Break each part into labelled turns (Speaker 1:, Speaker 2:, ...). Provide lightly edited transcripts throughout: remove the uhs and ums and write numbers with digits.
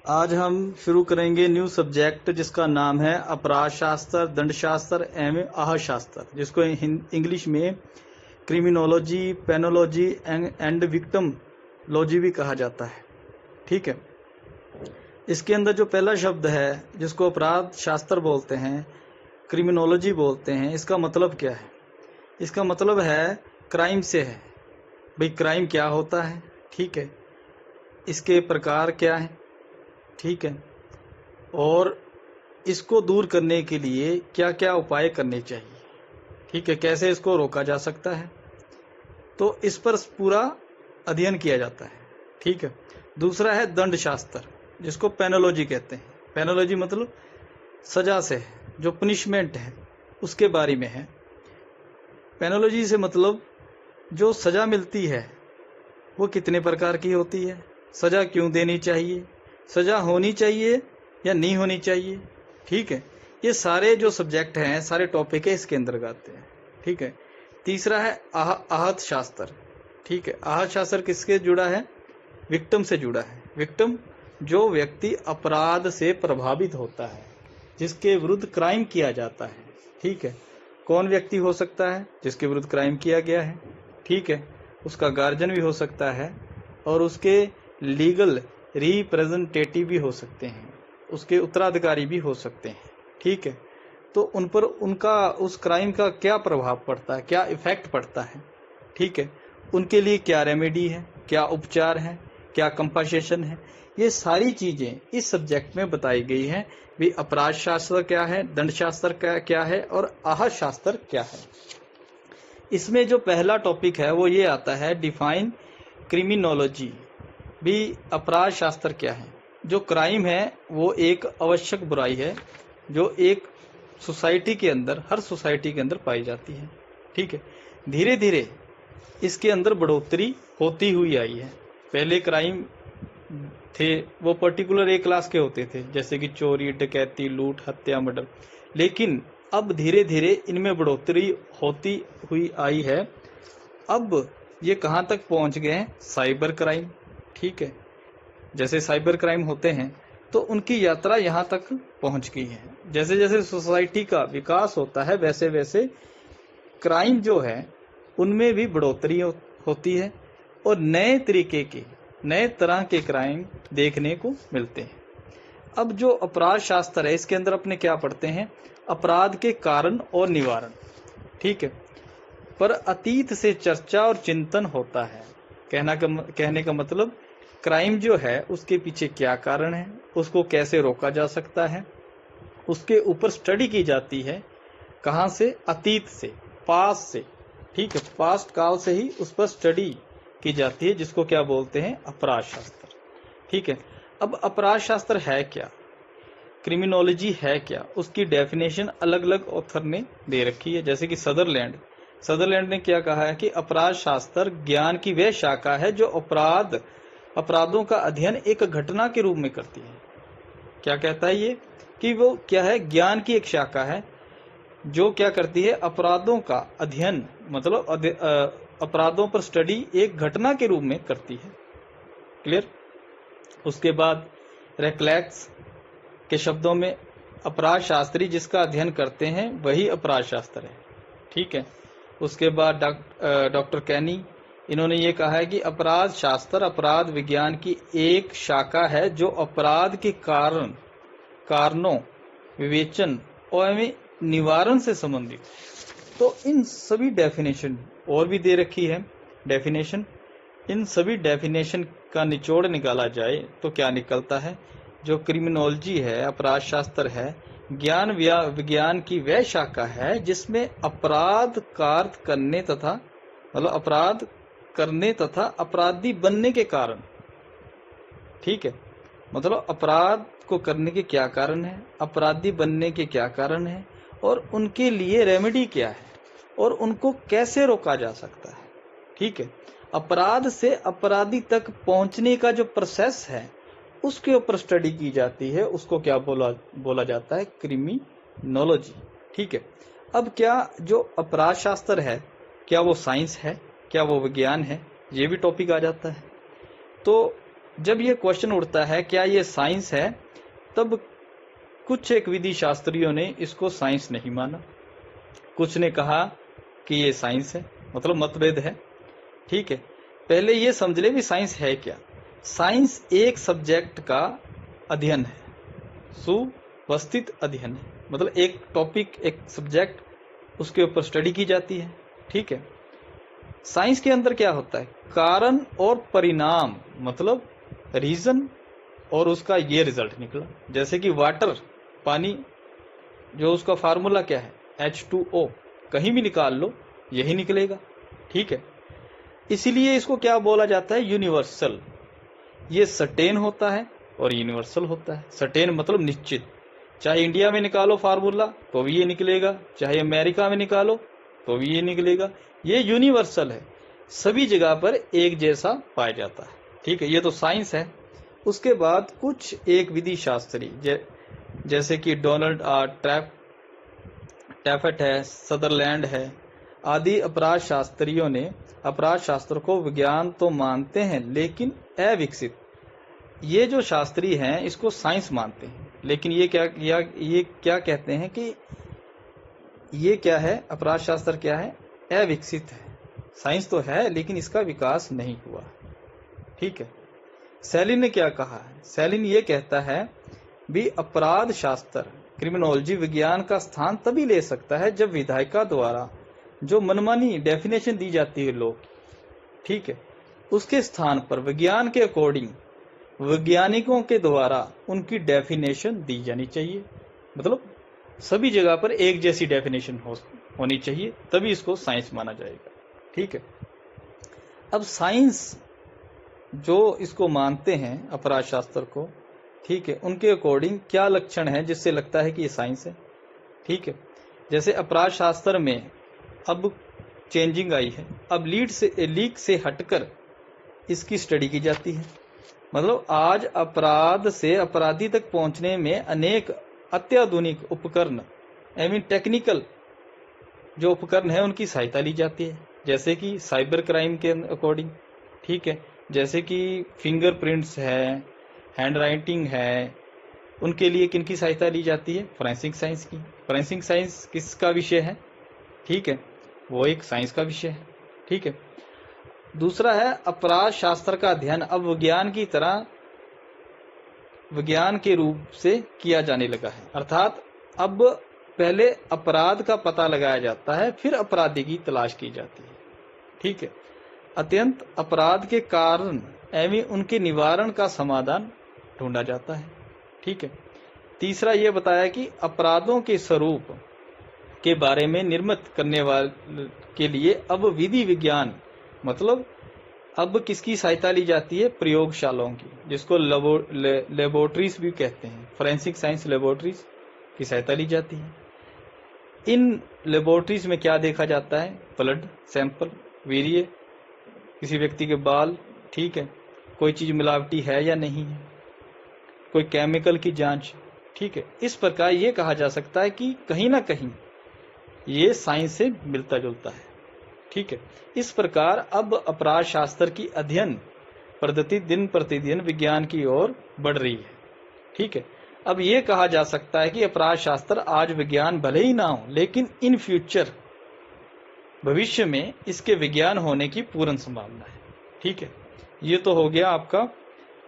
Speaker 1: आज हम शुरू करेंगे न्यू सब्जेक्ट जिसका नाम है अपराध शास्त्र, दंड शास्त्र एवं आह शास्त्र, जिसको इंग्लिश में क्रिमिनोलॉजी, पेनोलॉजी एंड विक्टिमोलॉजी भी कहा जाता है। ठीक है, इसके अंदर जो पहला शब्द है जिसको अपराध शास्त्र बोलते हैं, क्रिमिनोलॉजी बोलते हैं, इसका मतलब क्या है? इसका मतलब है क्राइम से है। भाई क्राइम क्या होता है, ठीक है, इसके प्रकार क्या है, ठीक है, और इसको दूर करने के लिए क्या क्या उपाय करने चाहिए, ठीक है, कैसे इसको रोका जा सकता है, तो इस पर पूरा अध्ययन किया जाता है। ठीक है। दूसरा है दंड शास्त्र, जिसको पेनोलॉजी कहते हैं। पेनोलॉजी मतलब सजा से है, जो पनिशमेंट है उसके बारे में है। पेनोलॉजी से मतलब जो सजा मिलती है वो कितने प्रकार की होती है, सजा क्यों देनी चाहिए, सजा होनी चाहिए या नहीं होनी चाहिए। ठीक है, ये सारे जो सब्जेक्ट हैं, सारे टॉपिक है इसके अंदर आते हैं। ठीक है। तीसरा है आहत शास्त्र। ठीक है, आहत शास्त्र किसके जुड़ा है? विक्टिम से जुड़ा है। विक्टिम जो व्यक्ति अपराध से प्रभावित होता है, जिसके विरुद्ध क्राइम किया जाता है। ठीक है, कौन व्यक्ति हो सकता है? जिसके विरुद्ध क्राइम किया गया है। ठीक है, उसका गार्जियन भी हो सकता है और उसके लीगल रिप्रेजेंटेटिव भी हो सकते हैं, उसके उत्तराधिकारी भी हो सकते हैं। ठीक है, तो उन पर उनका उस क्राइम का क्या प्रभाव पड़ता है, क्या इफेक्ट पड़ता है। ठीक है, उनके लिए क्या रेमेडी है, क्या उपचार है, क्या कंपनसेशन है, ये सारी चीजें इस सब्जेक्ट में बताई गई हैं। भी अपराध शास्त्र क्या है, दंड शास्त्र क्या है और आहत शास्त्र क्या है। इसमें जो पहला टॉपिक है वो ये आता है डिफाइन क्रिमिनोलॉजी। भी अपराध शास्त्र क्या है? जो क्राइम है वो एक आवश्यक बुराई है जो एक सोसाइटी के अंदर, हर सोसाइटी के अंदर पाई जाती है। ठीक है, धीरे धीरे इसके अंदर बढ़ोतरी होती हुई आई है। पहले क्राइम थे वो पर्टिकुलर एक क्लास के होते थे, जैसे कि चोरी, डकैती, लूट, हत्या, मर्डर, लेकिन अब धीरे धीरे इनमें बढ़ोतरी होती हुई आई है। अब ये कहाँ तक पहुंच गए हैं? Cyber crime. ठीक है, जैसे साइबर क्राइम होते हैं तो उनकी यात्रा यहाँ तक पहुंच गई है। जैसे जैसे सोसाइटी का विकास होता है वैसे वैसे क्राइम जो है उनमें भी बढ़ोतरी होती है और नए तरीके के, नए तरह के क्राइम देखने को मिलते हैं। अब जो अपराध शास्त्र है इसके अंदर अपने क्या पढ़ते हैं? अपराध के कारण और निवारण। ठीक है, पर अतीत से चर्चा और चिंतन होता है। कहने का मतलब क्राइम जो है उसके पीछे क्या कारण है, उसको कैसे रोका जा सकता है, उसके ऊपर स्टडी की जाती है। कहाँ से? अतीत से, पास से। ठीक है, पास्ट काल से ही उस पर स्टडी की जाती है, जिसको क्या बोलते हैं? अपराध शास्त्र। ठीक है, अब अपराध शास्त्र है क्या, क्रिमिनोलॉजी है क्या, उसकी डेफिनेशन अलग अलग ऑथर ने दे रखी है। जैसे कि सदरलैंड ने क्या कहा है कि अपराध शास्त्र ज्ञान की वह शाखा है जो अपराधों का अध्ययन एक घटना के रूप में करती है। क्या कहता है ये? कि वो क्या है? ज्ञान की एक शाखा है जो क्या करती है? अपराधों का अध्ययन, मतलब अपराधों पर स्टडी एक घटना के रूप में करती है। क्लियर? उसके बाद रेक्लेक्स के शब्दों में अपराध शास्त्री जिसका अध्ययन करते हैं वही अपराध शास्त्र है। ठीक है, उसके बाद डॉक्टर कैनी, इन्होंने ये कहा है कि अपराध शास्त्र अपराध विज्ञान की एक शाखा है जो अपराध के कारणों, विवेचन और निवारण से संबंधित। तो इन सभी डेफिनेशन और भी दे रखी है डेफिनेशन। इन सभी डेफिनेशन का निचोड़ निकाला जाए तो क्या निकलता है? जो क्रिमिनोलॉजी है, अपराध शास्त्र है, ज्ञान विज्ञान की वह शाखा है जिसमें अपराध कार्य करने तथा, मतलब अपराध करने तथा अपराधी बनने के कारण। ठीक है, मतलब अपराध को करने के क्या कारण है, अपराधी बनने के क्या कारण है और उनके लिए रेमेडी क्या है और उनको कैसे रोका जा सकता है। ठीक है, अपराध से अपराधी तक पहुंचने का जो प्रोसेस है उसके ऊपर स्टडी की जाती है, उसको क्या बोला जाता है? क्रिमिनोलॉजी। ठीक है, अब क्या जो अपराध शास्त्र है क्या वो साइंस है, क्या वो विज्ञान है? ये भी टॉपिक आ जाता है। तो जब ये क्वेश्चन उठता है क्या ये साइंस है, तब कुछ एक विधि शास्त्रियों ने इसको साइंस नहीं माना, कुछ ने कहा कि ये साइंस है, मतलब मतभेद है। ठीक है, पहले ये समझ ले भी साइंस है क्या। साइंस एक सब्जेक्ट का अध्ययन है, सुव्यवस्थित अध्ययन है, मतलब एक टॉपिक, एक सब्जेक्ट, उसके ऊपर स्टडी की जाती है। ठीक है, साइंस के अंदर क्या होता है, कारण और परिणाम, मतलब रीजन और उसका ये रिजल्ट निकला। जैसे कि वाटर, पानी, जो उसका फार्मूला क्या है H2O, कहीं भी निकाल लो यही निकलेगा। ठीक है, इसीलिए इसको क्या बोला जाता है, यूनिवर्सल। ये सर्टेन होता है और यूनिवर्सल होता है। सर्टेन मतलब निश्चित, चाहे इंडिया में निकालो फार्मूला तो भी ये निकलेगा, चाहे अमेरिका में निकालो तो भी ये निकलेगा। ये यूनिवर्सल है, सभी जगह पर एक जैसा पाया जाता है। ठीक है, ये तो साइंस है। उसके बाद कुछ एक विधि शास्त्री जैसे कि डोनाल्ड टैफट है, सदरलैंड है आदि अपराध शास्त्रियों ने अपराध शास्त्र को विज्ञान तो मानते हैं लेकिन अविकसित। ये जो शास्त्री हैं इसको साइंस मानते हैं, लेकिन ये क्या कहते हैं कि ये क्या है, अपराध शास्त्र क्या है, अविकसित है। साइंस तो है लेकिन इसका विकास नहीं हुआ। ठीक है, सैलिन ने क्या कहा है, सैलिन ये कहता है भी अपराध शास्त्र, क्रिमिनोलॉजी विज्ञान का स्थान तभी ले सकता है जब विधायिका द्वारा जो मनमानी डेफिनेशन दी जाती है लोग, ठीक है, उसके स्थान पर विज्ञान के अकॉर्डिंग वैज्ञानिकों के द्वारा उनकी डेफिनेशन दी जानी चाहिए। मतलब सभी जगह पर एक जैसी डेफिनेशन होनी चाहिए, तभी इसको साइंस माना जाएगा। ठीक है, अब साइंस जो इसको मानते हैं अपराध शास्त्र को, ठीक है, उनके अकॉर्डिंग क्या लक्षण है जिससे लगता है कि ये साइंस है। ठीक है, जैसे अपराध शास्त्र में अब चेंजिंग आई है, अब लीक से हटकर इसकी स्टडी की जाती है। मतलब आज अपराध से अपराधी तक पहुंचने में अनेक अत्याधुनिक उपकरण, आई मीन टेक्निकल जो उपकरण है उनकी सहायता ली जाती है, जैसे कि साइबर क्राइम के अकॉर्डिंग। ठीक है, जैसे कि फिंगरप्रिंट्स है, हैंड राइटिंग है, उनके लिए किनकी सहायता ली जाती है, फोरेंसिक साइंस की। फोरेंसिक साइंस किसका विषय है, ठीक है, वो एक साइंस का विषय है। ठीक है, दूसरा है अपराध शास्त्र का अध्ययन अब विज्ञान की तरह विज्ञान के रूप से किया जाने लगा है, अर्थात अब पहले अपराध का पता लगाया जाता है फिर अपराधी की तलाश की जाती है। ठीक है, अत्यंत अपराध के कारण एवं उनके निवारण का समाधान ढूंढा जाता है। ठीक है, तीसरा यह बताया कि अपराधों के स्वरूप के बारे में निर्मित करने वाले के लिए अब विधि विज्ञान, मतलब अब किसकी सहायता ली जाती है, प्रयोगशालाओं की, जिसको लेबोरेटरीज भी कहते हैं, फोरेंसिक साइंस लेबोरेटरीज की सहायता ली जाती है। इन लेबोरेटरीज में क्या देखा जाता है, ब्लड सैंपल, वीर्य, किसी व्यक्ति के बाल, ठीक है, कोई चीज मिलावटी है या नहीं है, कोई केमिकल की जांच। ठीक है, इस प्रकार ये कहा जा सकता है कि कहीं ना कहीं ये साइंस से मिलता जुलता है। ठीक है, इस प्रकार अब अपराध शास्त्र की अध्ययन पद्धति दिन प्रतिदिन विज्ञान की ओर बढ़ रही है। ठीक है, अब ये कहा जा सकता है कि अपराध शास्त्र आज विज्ञान भले ही ना हो, लेकिन इन फ्यूचर भविष्य में इसके विज्ञान होने की पूर्ण संभावना है। ठीक है, ये तो हो गया आपका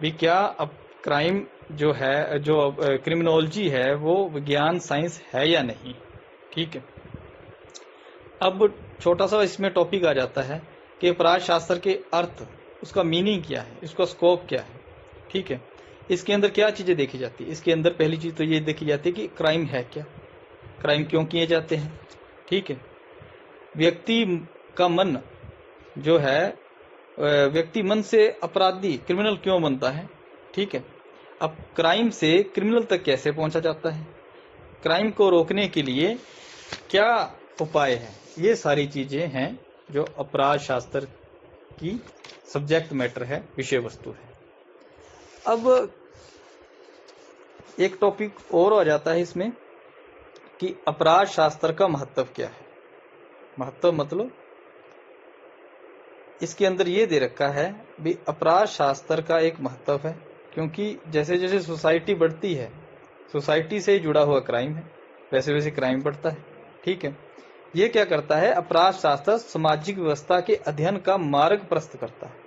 Speaker 1: भी क्या अब क्राइम जो है, जो क्रिमिनोलॉजी है, वो विज्ञान साइंस है या नहीं। ठीक है, अब छोटा सा इसमें टॉपिक आ जाता है कि अपराध शास्त्र के अर्थ, उसका मीनिंग क्या है, इसका स्कोप क्या है। ठीक है, इसके अंदर क्या चीजें देखी जाती है, इसके अंदर पहली चीज तो ये देखी जाती है कि क्राइम है क्या, क्राइम क्यों किए जाते हैं। ठीक है, व्यक्ति का मन जो है, व्यक्ति मन से अपराधी क्रिमिनल क्यों बनता है। ठीक है, अब क्राइम से क्रिमिनल तक कैसे पहुंचा जाता है, क्राइम को रोकने के लिए क्या उपाय है, ये सारी चीजें हैं जो अपराध शास्त्र की सब्जेक्ट मैटर है, विषय वस्तु है। अब एक टॉपिक और आ जाता है इसमें कि अपराध शास्त्र का महत्व क्या है। महत्व मतलब इसके अंदर ये दे रखा है भी अपराध शास्त्र का एक महत्व है, क्योंकि जैसे जैसे सोसाइटी बढ़ती है, सोसाइटी से जुड़ा हुआ क्राइम है, वैसे वैसे क्राइम बढ़ता है। ठीक है, ये क्या करता है, अपराध शास्त्र सामाजिक व्यवस्था के अध्ययन का मार्ग प्रस्तुत करता है।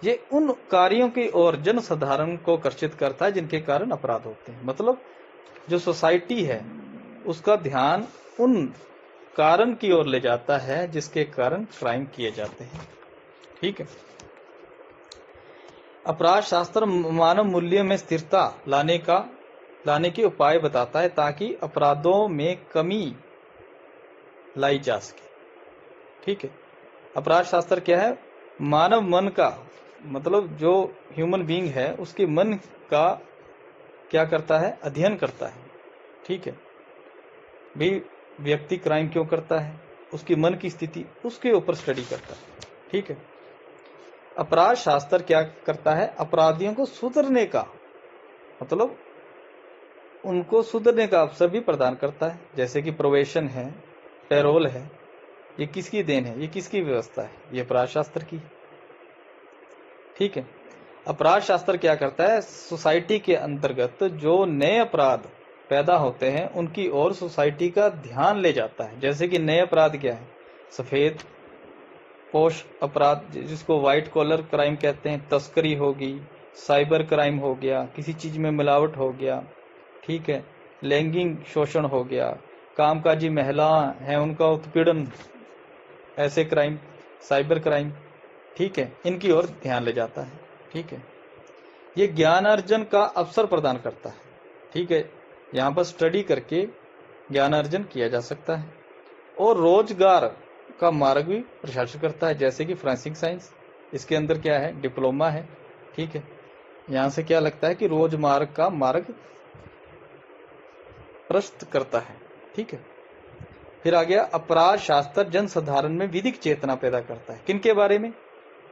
Speaker 1: ये उन कार्यों की ओर जनसाधारण को आकर्षित करता है जिनके कारण अपराध होते हैं। मतलब जो सोसाइटी है उसका ध्यान उन कारण की ओर ले जाता है जिसके कारण क्राइम किए जाते हैं। ठीक है, अपराध शास्त्र मानव मूल्य में स्थिरता लाने के उपाय बताता है ताकि अपराधों में कमी लाई जा सके। ठीक है, अपराध शास्त्र क्या है, मानव मन का, मतलब जो ह्यूमन बीइंग है उसके मन का क्या करता है, अध्ययन करता है। ठीक है, भी व्यक्ति क्राइम क्यों करता है, उसकी मन की स्थिति, उसके ऊपर स्टडी करता है। ठीक है, अपराध शास्त्र क्या करता है, अपराधियों को सुधरने का, मतलब उनको सुधरने का अवसर भी प्रदान करता है। जैसे कि प्रोबेशन है, पैरोल है, ये किसकी देन है, ये किसकी व्यवस्था है, ये अपराध शास्त्र की। ठीक है, अपराध शास्त्र क्या करता है, सोसाइटी के अंतर्गत जो नए अपराध पैदा होते हैं उनकी ओर सोसाइटी का ध्यान ले जाता है। जैसे कि नए अपराध क्या है, सफेद पोश अपराध जिसको व्हाइट कॉलर क्राइम कहते हैं, तस्करी होगी, साइबर क्राइम हो गया, किसी चीज में मिलावट हो गया। ठीक है, लैंगिक शोषण हो गया, कामकाजी महिला हैं उनका उत्पीड़न, ऐसे क्राइम, साइबर क्राइम। ठीक है, इनकी ओर ध्यान ले जाता है। ठीक है, ये ज्ञान अर्जन का अवसर प्रदान करता है। ठीक है, यहाँ पर स्टडी करके ज्ञान अर्जन किया जा सकता है और रोजगार का मार्ग भी प्रशस्त करता है। जैसे कि फोरेंसिक साइंस, इसके अंदर क्या है, डिप्लोमा है। ठीक है, यहाँ से क्या लगता है कि रोजगार का मार्ग प्रशस्त करता है। ठीक है, फिर आ गया अपराध शास्त्र जनसाधारण में विधिक चेतना पैदा करता है। किनके बारे में,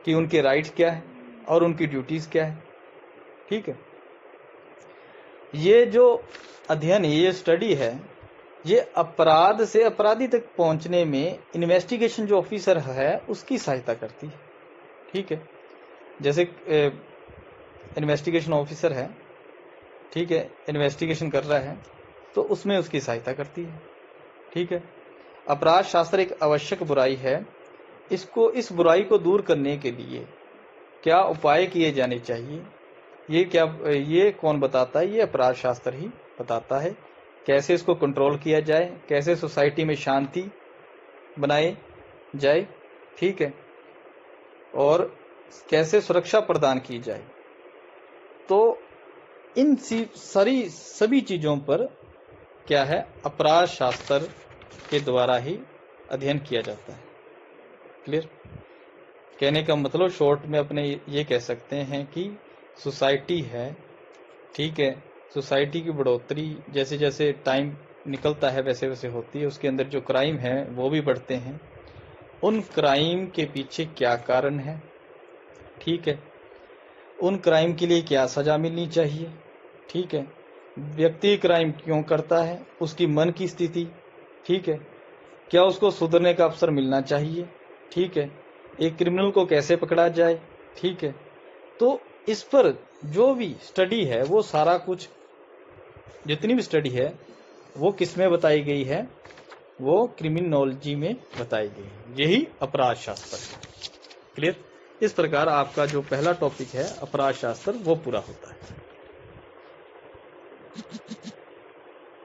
Speaker 1: कि उनके राइट्स क्या है और उनकी ड्यूटीज क्या है। ठीक है, ये जो अध्ययन है, ये स्टडी है, ये अपराध से अपराधी तक पहुंचने में इन्वेस्टिगेशन जो ऑफिसर है उसकी सहायता करती है। ठीक है, जैसे इन्वेस्टिगेशन ऑफिसर है, ठीक है, इन्वेस्टिगेशन कर रहा है तो उसमें उसकी सहायता करती है। ठीक है, अपराध शास्त्र एक आवश्यक बुराई है, इस बुराई को दूर करने के लिए क्या उपाय किए जाने चाहिए, ये कौन बताता है, ये अपराध शास्त्र ही बताता है। कैसे इसको कंट्रोल किया जाए, कैसे सोसाइटी में शांति बनाए जाए। ठीक है, और कैसे सुरक्षा प्रदान की जाए। तो इन सभी चीजों पर क्या है, अपराध शास्त्र के द्वारा ही अध्ययन किया जाता है। क्लियर, कहने का मतलब शॉर्ट में अपने ये कह सकते हैं कि सोसाइटी है, ठीक है, सोसाइटी की बढ़ोतरी जैसे जैसे टाइम निकलता है वैसे वैसे होती है, उसके अंदर जो क्राइम है वो भी बढ़ते हैं। उन क्राइम के पीछे क्या कारण है, ठीक है, उन क्राइम के लिए क्या सजा मिलनी चाहिए। ठीक है, व्यक्ति क्राइम क्यों करता है, उसकी मन की स्थिति। ठीक है, क्या उसको सुधरने का अवसर मिलना चाहिए। ठीक है, एक क्रिमिनल को कैसे पकड़ा जाए। ठीक है, तो इस पर जो भी स्टडी है वो सारा कुछ, जितनी भी स्टडी है वो किस में बताई गई है, वो क्रिमिनोलॉजी में बताई गई है। यही अपराध शास्त्र है। क्लियर, इस प्रकार आपका जो पहला टॉपिक है अपराध शास्त्र वो पूरा होता है।